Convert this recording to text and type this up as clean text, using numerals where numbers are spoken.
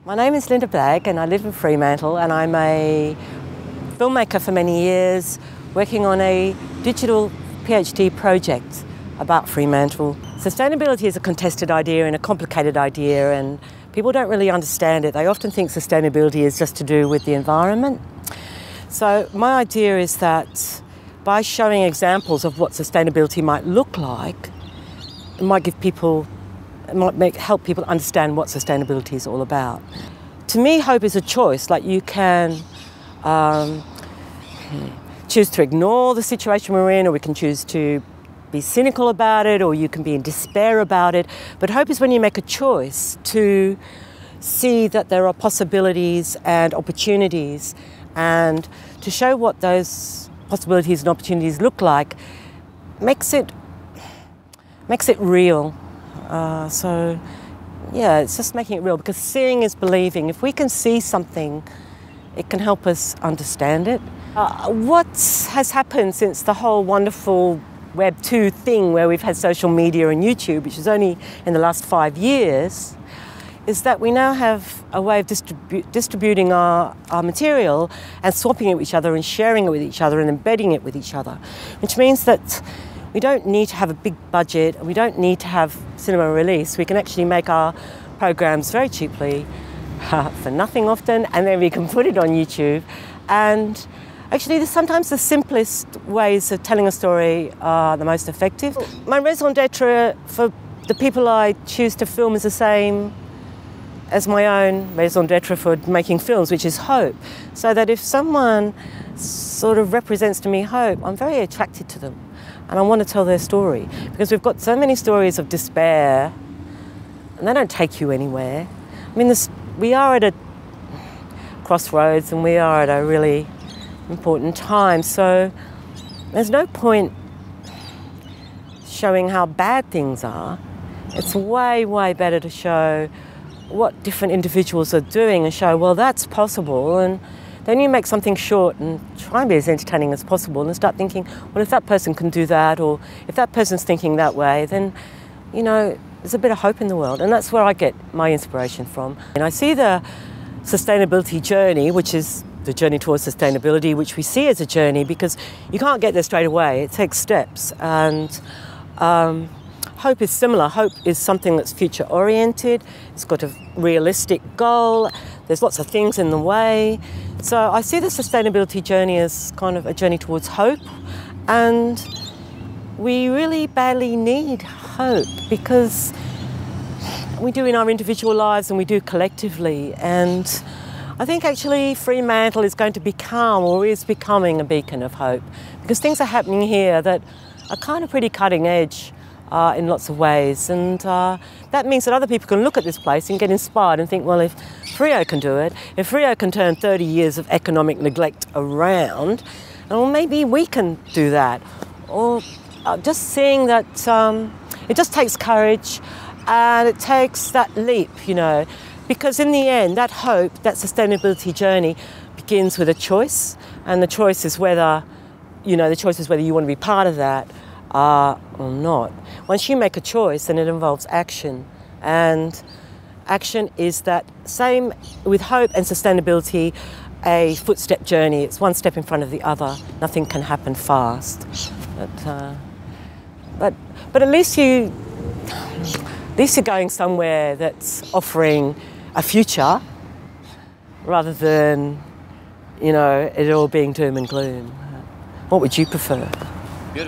My name is Blagg and I live in Fremantle, and I'm a filmmaker for many years, working on a digital PhD project about Fremantle. Sustainability is a contested idea and a complicated idea, and people don't really understand it. They often think sustainability is just to do with the environment. So my idea is that by showing examples of what sustainability might look like, it might help people understand what sustainability is all about. To me, hope is a choice. Like, you can choose to ignore the situation we're in, or we can choose to be cynical about it, or you can be in despair about it. But hope is when you make a choice to see that there are possibilities and opportunities, and to show what those possibilities and opportunities look like makes it real. So yeah, it's just making it real, because seeing is believing. If we can see something, it can help us understand it. What has happened since the whole wonderful Web 2 thing, where we've had social media and YouTube, which is only in the last 5 years, is that we now have a way of distributing our material and swapping it with each other and sharing it with each other and embedding it with each other, which means that we don't need to have a big budget, and we don't need to have cinema release. We can actually make our programs very cheaply, for nothing often, and then we can put it on YouTube. And actually, sometimes the simplest ways of telling a story are the most effective. My raison d'etre for the people I choose to film is the same as my own raison d'etre for making films, which is hope. So that if someone sort of represents to me hope, I'm very attracted to them, and I want to tell their story, because we've got so many stories of despair and they don't take you anywhere. I mean, we are at a crossroads, and we are at a really important time, so there's no point showing how bad things are. It's way, way better to show what different individuals are doing and show, well, that's possible. And then you make something short and try and be as entertaining as possible, and start thinking, well, if that person can do that, or if that person's thinking that way, then, you know, there's a bit of hope in the world. And that's where I get my inspiration from. And I see the sustainability journey, which is the journey towards sustainability, which we see as a journey, because you can't get there straight away. It takes steps. And hope is similar. Hope is something that's future-oriented. It's got a realistic goal. There's lots of things in the way. So I see the sustainability journey as kind of a journey towards hope. And we really badly need hope, because we do in our individual lives and we do collectively. And I think actually Fremantle is going to become, or is becoming, a beacon of hope, because things are happening here that are kind of pretty cutting edge in lots of ways. And that means that other people can look at this place and get inspired and think, well, if Freo can do it, if Freo can turn 30 years of economic neglect around, well, maybe we can do that. Or just seeing that it just takes courage, and it takes that leap, you know, because in the end, that hope, that sustainability journey begins with a choice, and the choice is whether, you know, you want to be part of that or not. Once you make a choice, then it involves action, and action is that same with hope and sustainability, a footstep journey. It's one step in front of the other. Nothing can happen fast. But at least you're going somewhere that's offering a future, rather than, you know, it all being doom and gloom. What would you prefer?